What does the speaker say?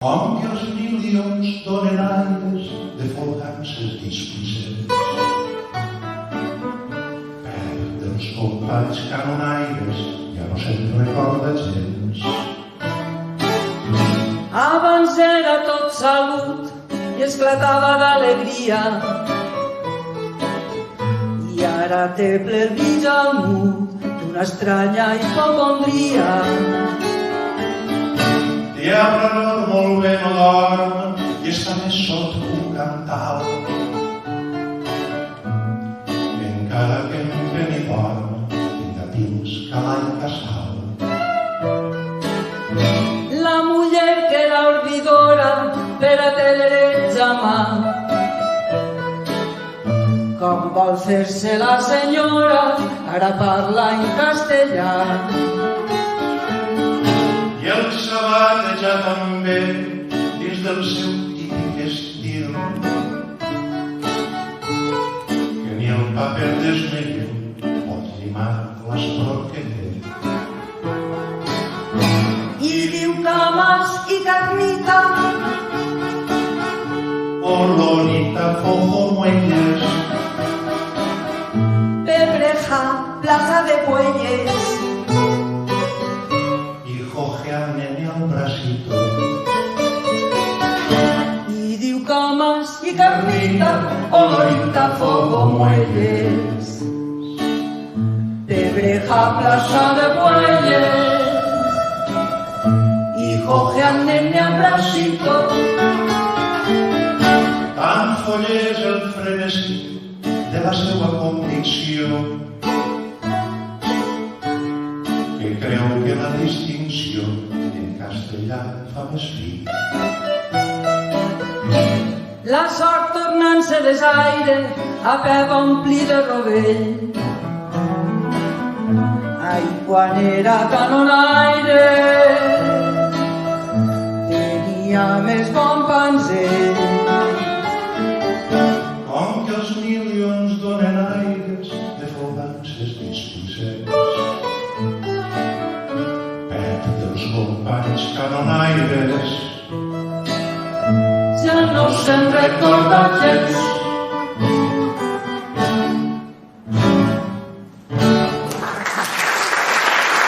Com que els milions donen aires de folgances displicents. Perd els companys canonaires, ja no se'n recorda gens. Abans era tot salut i esclatava d'alegria, i ara té ple el mig al mut d'una estranya hipocondria. Diable molt bé no dorm i està més sot que un cantal. Encara que en Benidorm tindrà pins que l'any casal. La muller que era ordidora per a telerets a mà, com vol fer-se la senyora, ara parla en castellà. I el sabat ja també dins del seu típic estil, que ni el paper d'esmeriu pot llimar l'esprot que té. I diu cames i carnita, Olorita, fojo, muelles, Pebreja, plaza de bueyes, al nene al bracito. y diu camas y carnita, olorita, fuego, muelles, Pebreja, plaza de bueyes, y coge al nene al bracito. Tan foll és el frenesí de la seva convicció que creu que la distinció en castellà fa més fi. La sort tornant-se desaire a peu ompli de rovell. Ai, quan era canonaire tenia més bon panzell. Com que els milions donen aires de folgances displicents. Els companys canonaires Ja no se'n recorda gens.